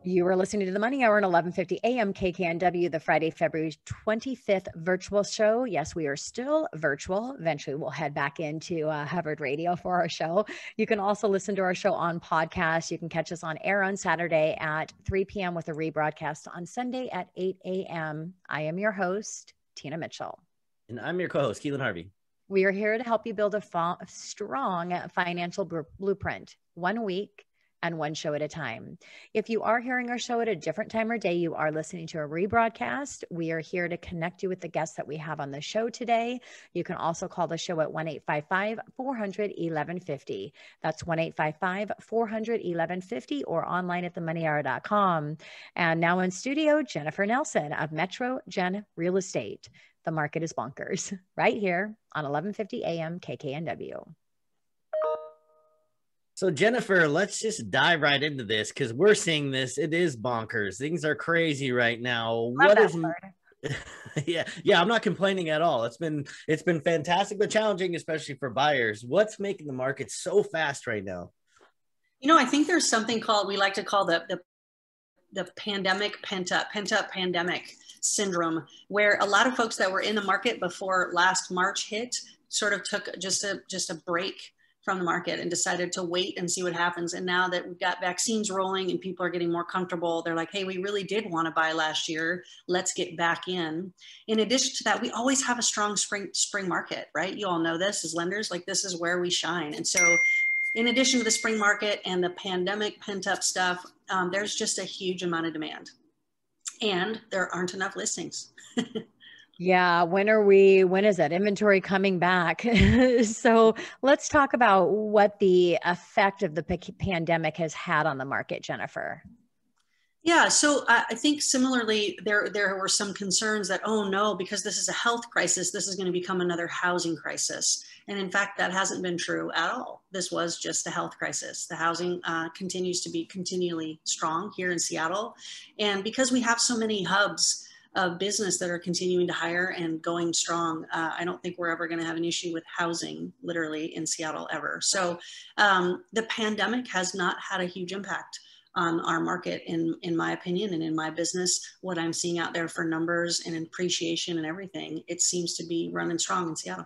You are listening to the Money Hour at 11:50 a.m. KKNW, the Friday, February 25th virtual show. Yes, we are still virtual. Eventually, we'll head back into Hubbard Radio for our show. You can also listen to our show on podcast. You can catch us on air on Saturday at 3 p.m. with a rebroadcast on Sunday at 8 a.m. I am your host, Tina Mitchell. And I'm your co-host, Keelan Harvey. We are here to help you build a strong financial blueprint, 1 week and one show at a time. If you are hearing our show at a different time or day, you are listening to a rebroadcast. We are here to connect you with the guests that we have on the show today. You can also call the show at 1-855-400-1150. That's 1-855-400-1150 or online at themoneyhour.com. And now in studio, Jennifer Nelson of Metro Gen Real Estate. The market is bonkers right here on 11:50 a.m. KKNW. So Jennifer, let's just dive right into this because we're seeing this. It is bonkers. Things are crazy right now. Yeah, I'm not complaining at all. It's been fantastic, but challenging, especially for buyers. What's making the market so fast right now? You know, I think there's something we like to call the pandemic pent up pandemic syndrome, where a lot of folks that were in the market before last March hit sort of took just a break from the market and decided to wait and see what happens. And now that we've got vaccines rolling and people are getting more comfortable, they're like, hey, we really did want to buy last year. Let's get back in. In addition to that, we always have a strong spring market, right? You all know this as lenders, like this is where we shine. And so in addition to the spring market and the pandemic pent up stuff, there's just a huge amount of demand and there aren't enough listings. Yeah. When is that inventory coming back? So let's talk about what the effect of the pandemic has had on the market, Jennifer. Yeah, so I think similarly, there were some concerns that, oh no, because this is a health crisis, this is going to become another housing crisis. And in fact, that hasn't been true at all. This was just a health crisis. The housing continues to be continually strong here in Seattle. And because we have so many hubs of business that are continuing to hire and going strong, I don't think we're ever going to have an issue with housing literally in Seattle ever. So the pandemic has not had a huge impact on our market, in my opinion, and in my business. What I'm seeing out there for numbers and appreciation and everything, it seems to be running strong in Seattle.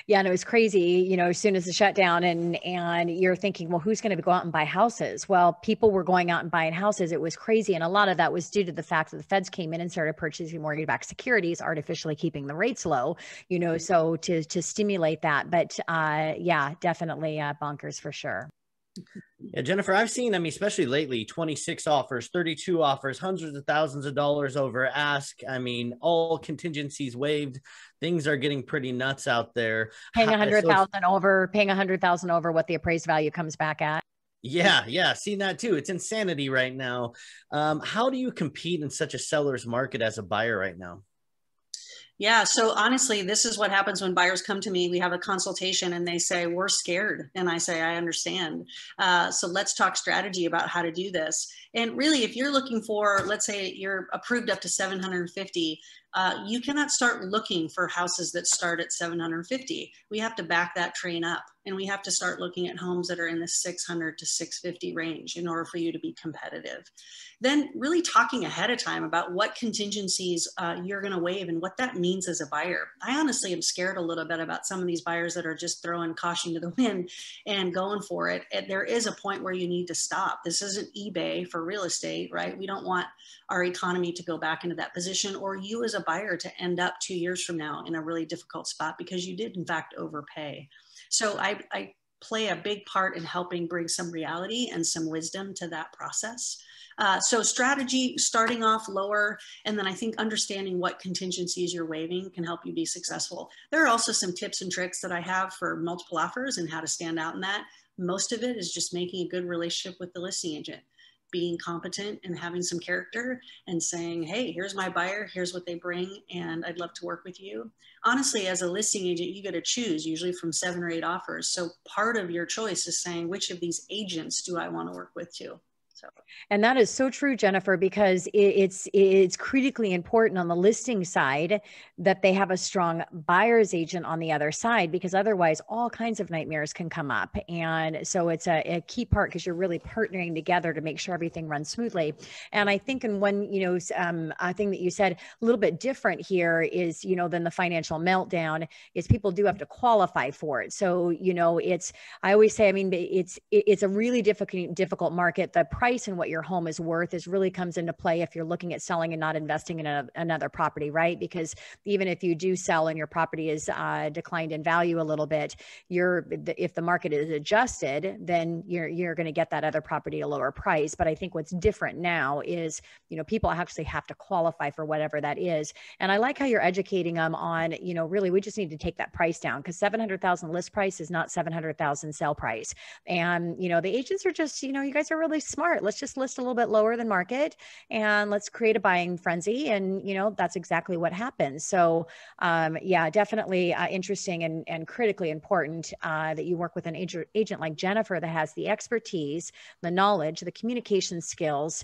Yeah, and it was crazy, you know, as soon as the shutdown and you're thinking, well, who's going to go out and buy houses? Well, people were going out and buying houses. It was crazy. And a lot of that was due to the fact that the feds came in and started purchasing mortgage-backed securities, artificially keeping the rates low, you know, so to stimulate that. But yeah, definitely bonkers for sure. Yeah, Jennifer, I've seen, especially lately, 26 offers, 32 offers, hundreds of thousands of dollars over ask. All contingencies waived. Things are getting pretty nuts out there. Paying $100,000 over what the appraised value comes back at. Yeah, seen that too. It's insanity right now. How do you compete in such a seller's market as a buyer right now? Yeah. So honestly, this is what happens when buyers come to me. We have a consultation and they say, we're scared. And I say, I understand. So let's talk strategy about how to do this. And really, if you're looking for, let's say you're approved up to 750, you cannot start looking for houses that start at 750. We have to back that train up and we have to start looking at homes that are in the 600 to 650 range in order for you to be competitive. Then really talking ahead of time about what contingencies you're going to waive and what that means as a buyer. I honestly am scared a little bit about some of these buyers that are just throwing caution to the wind and going for it. And there is a point where you need to stop. This isn't eBay for real estate, right? We don't want our economy to go back into that position, or you as a buyer to end up 2 years from now in a really difficult spot because you did in fact overpay. So I play a big part in helping bring some reality and some wisdom to that process. So strategy, starting off lower, and then I think understanding what contingencies you're waiving can help you be successful. There are also some tips and tricks that I have for multiple offers and how to stand out in that. Most of it is just making a good relationship with the listing agent, being competent and having some character and saying, hey, here's my buyer, here's what they bring, and I'd love to work with you. Honestly, as a listing agent, you get to choose usually from 7 or 8 offers. So part of your choice is saying, which of these agents do I want to work with too? And that is so true, Jennifer, because it's critically important on the listing side that they have a strong buyer's agent on the other side, because otherwise all kinds of nightmares can come up. And so it's a key part, because you're really partnering together to make sure everything runs smoothly. And I think in one, a thing that you said a little bit different here is, than the financial meltdown, is people do have to qualify for it. So, I always say, it's a really difficult market. The price and what your home is worth really comes into play if you're looking at selling and not investing in another property, right? Because even if you do sell and your property is declined in value a little bit, if the market is adjusted, then you're going to get that other property at a lower price. But I think what's different now is, people actually have to qualify for whatever that is. And I like how you're educating them on, really, we just need to take that price down, because 700,000 list price is not 700,000 sell price. And, the agents are just, you guys are really smart. Let's just list a little bit lower than market and let's create a buying frenzy. And, that's exactly what happens. So, yeah, definitely interesting and critically important that you work with an agent like Jennifer that has the expertise, the knowledge, the communication skills,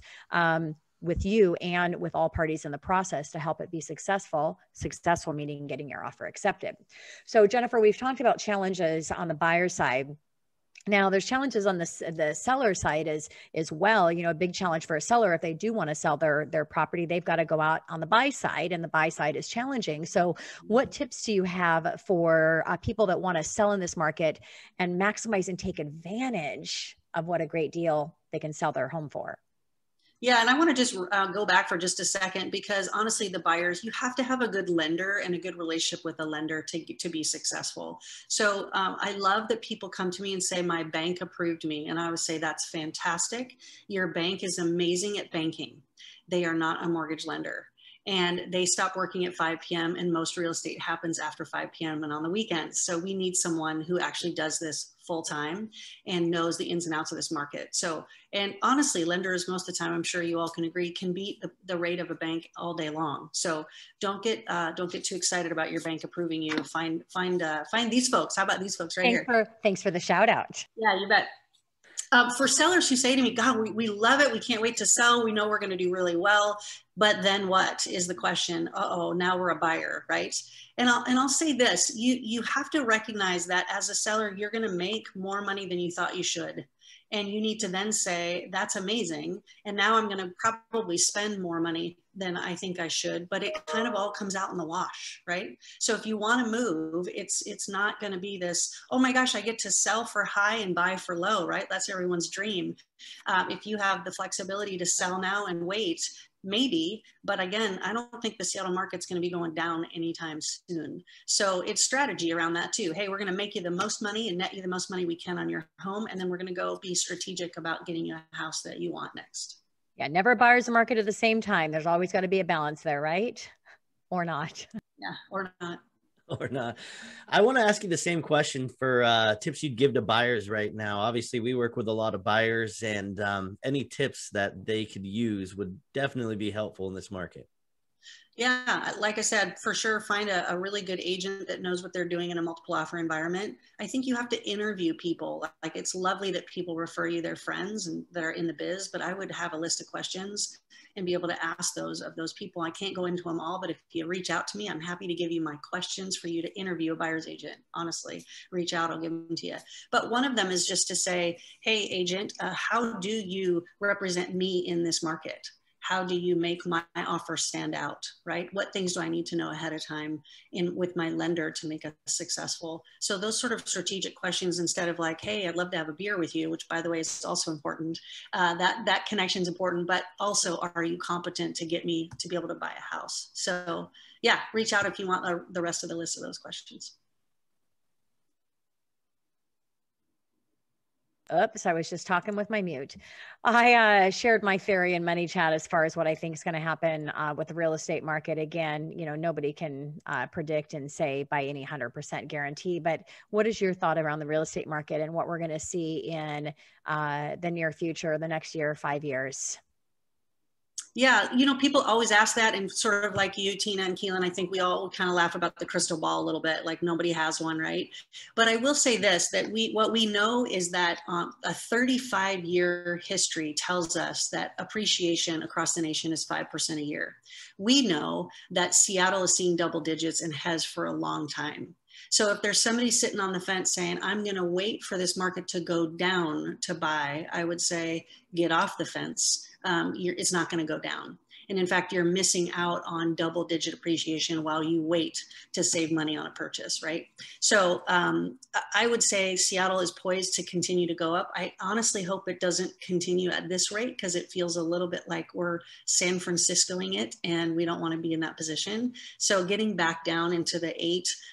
with you and with all parties in the process to help it be successful meaning getting your offer accepted. So Jennifer, we've talked about challenges on the buyer side. Now there's challenges on the seller side as well. A big challenge for a seller, if they do want to sell their property, they've got to go out on the buy side, and the buy side is challenging. So what tips do you have for people that want to sell in this market and maximize and take advantage of what a great deal they can sell their home for? Yeah, and I want to just go back for just a second, because honestly, the buyers, you have to have a good lender and a good relationship with a lender to be successful. So I love that people come to me and say, my bank approved me. And I would say, that's fantastic. Your bank is amazing at banking. They are not a mortgage lender. And they stop working at 5 p.m. and most real estate happens after 5 p.m. and on the weekends. So we need someone who actually does this full time and knows the ins and outs of this market. So, and honestly, lenders most of the time, I'm sure you all can agree, can beat the rate of a bank all day long. So don't get too excited about your bank approving you. Find these folks. How about these folks right here? Thanks for the shout out. Yeah, you bet. For sellers who say to me, God, we love it. We can't wait to sell. We know we're going to do really well. But then what is the question? Uh-oh, now we're a buyer, right? And I'll say this, you have to recognize that as a seller, you're going to make more money than you thought you should. And you need to then say, that's amazing. And now I'm going to probably spend more money than I think I should, but it kind of all comes out in the wash, right? So if you want to move, it's not going to be this, oh my gosh, I get to sell for high and buy for low, right? That's everyone's dream. If you have the flexibility to sell now and wait, maybe, but again, I don't think the Seattle market's going to be going down anytime soon. So it's strategy around that too. Hey, we're going to make you the most money and net you the most money we can on your home. And then we're going to go be strategic about getting you a house that you want next. Yeah. Never buyers the market at the same time. There's always got to be a balance there, right? Or not. Yeah. Or not. Or not. I want to ask you the same question for tips you'd give to buyers right now. Obviously, we work with a lot of buyers, and any tips that they could use would definitely be helpful in this market. Yeah, like I said, for sure, find a really good agent that knows what they're doing in a multiple offer environment. I think you have to interview people. Like, it's lovely that people refer you their friends and that are in the biz, but I would have a list of questions and be able to ask those of those people. I can't go into them all, but if you reach out to me, I'm happy to give you my questions for you to interview a buyer's agent. Honestly, reach out, I'll give them to you. But one of them is just to say, hey, agent, how do you represent me in this market? How do you make my offer stand out, right? What things do I need to know ahead of time with my lender to make us successful? So those sort of strategic questions, instead of like, hey, I'd love to have a beer with you, which by the way is also important. That connection is important, but also, are you competent to get me to be able to buy a house? So yeah, reach out if you want the rest of the list of those questions. Oops, I was just talking with my mute. I shared my theory in Money Chat as far as what I think is going to happen with the real estate market. Again, nobody can predict and say by any 100% guarantee, but what is your thought around the real estate market and what we're going to see in the near future, the next year, 5 years? Yeah, people always ask that, and sort of like you, Tina and Keelan, I think we all kind of laugh about the crystal ball a little bit, like nobody has one, right? But I will say this, that what we know is that a 35-year history tells us that appreciation across the nation is 5% a year. We know that Seattle is seeing double digits and has for a long time. So if there's somebody sitting on the fence saying, I'm going to wait for this market to go down to buy, I would say, get off the fence. It's not going to go down. And in fact, you're missing out on double digit appreciation while you wait to save money on a purchase, right? So I would say Seattle is poised to continue to go up. I honestly hope it doesn't continue at this rate, because it feels a little bit like we're San Franciscoing it, and we don't want to be in that position. So getting back down into the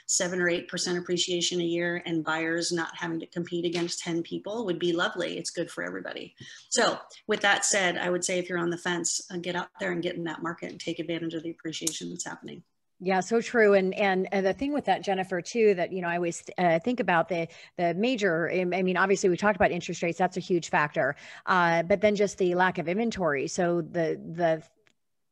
7 or 8% appreciation a year, and buyers not having to compete against 10 people would be lovely. It's good for everybody. So with that said, I would say if you're on the fence, get out there and get in that market and take advantage of the appreciation that's happening. Yeah, so true. And the thing with that, Jennifer, too, that, I always think about the major, I mean, obviously we talked about interest rates, that's a huge factor, but then just the lack of inventory. So the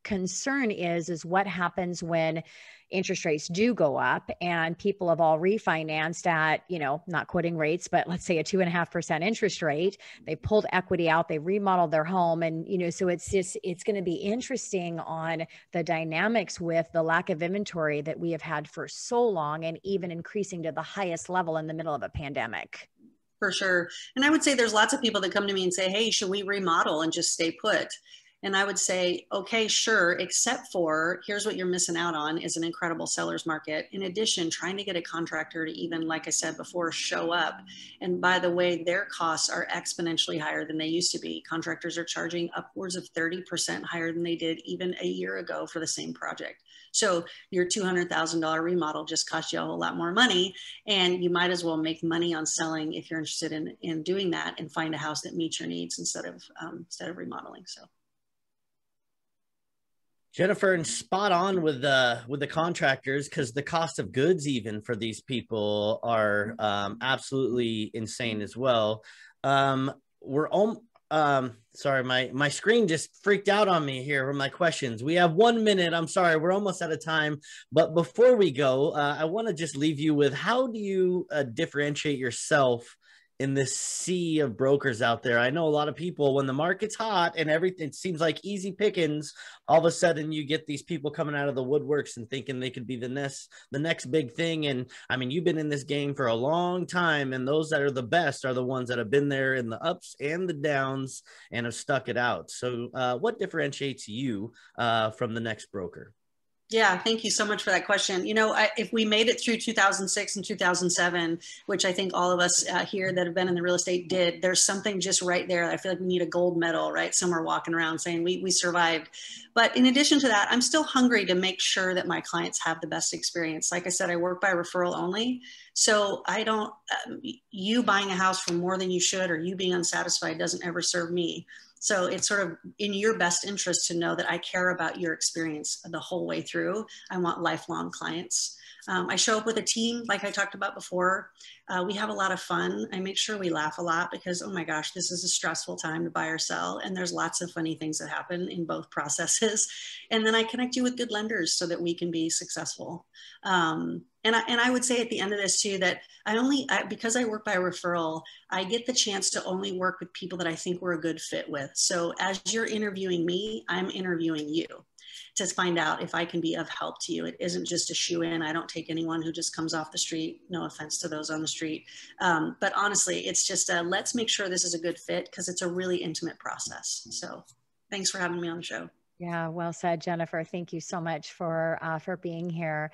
concern is what happens when interest rates do go up and people have all refinanced at, not quoting rates, but let's say a 2.5% interest rate. They pulled equity out, they remodeled their home. And, so it's going to be interesting on the dynamics with the lack of inventory that we have had for so long, and even increasing to the highest level in the middle of a pandemic. For sure. And I would say there's lots of people that come to me and say, hey, should we remodel and just stay put? And I would say, okay, sure, except for here's what you're missing out on is an incredible seller's market. In addition, trying to get a contractor to even, like I said before, show up. And by the way, their costs are exponentially higher than they used to be. Contractors are charging upwards of 30% higher than they did even a year ago for the same project. So your $200,000 remodel just cost you a whole lot more money, and you might as well make money on selling if you're interested in doing that, and find a house that meets your needs instead of remodeling. So. Jennifer, and spot on with the contractors, because the cost of goods even for these people are absolutely insane as well. Sorry, my screen just freaked out on me here with my questions. We have 1 minute. I'm sorry, we're almost out of time. But before we go, I want to just leave you with, how do you differentiate yourself in this sea of brokers out there? I know a lot of people, when the market's hot and everything seems like easy pickings, all of a sudden you get these people coming out of the woodworks and thinking they could be the next big thing. And I mean, you've been in this game for a long time, and those that are the best are the ones that have been there in the ups and the downs and have stuck it out. So what differentiates you from the next broker? Yeah, thank you so much for that question. If we made it through 2006 and 2007, which I think all of us here that have been in the real estate did, there's something just right there. I feel like we need a gold medal, right? Somewhere walking around saying we survived. But in addition to that, I'm still hungry to make sure that my clients have the best experience. Like I said, I work by referral only. So I don't, you buying a house for more than you should, or you being unsatisfied, doesn't ever serve me. So it's sort of in your best interest to know that I care about your experience the whole way through. I want lifelong clients. I show up with a team, like I talked about before. We have a lot of fun. I make sure we laugh a lot, because, oh my gosh, this is a stressful time to buy or sell. And there's lots of funny things that happen in both processes. And then I connect you with good lenders so that we can be successful. And I would say at the end of this too, that because I work by referral, I get the chance to only work with people that I think we're a good fit with. So as you're interviewing me, I'm interviewing you to find out if I can be of help to you. It isn't just a shoe in. I don't take anyone who just comes off the street. No offense to those on the street. But honestly, it's just let's make sure this is a good fit, because it's a really intimate process. So thanks for having me on the show. Yeah, well said, Jennifer. Thank you so much for being here.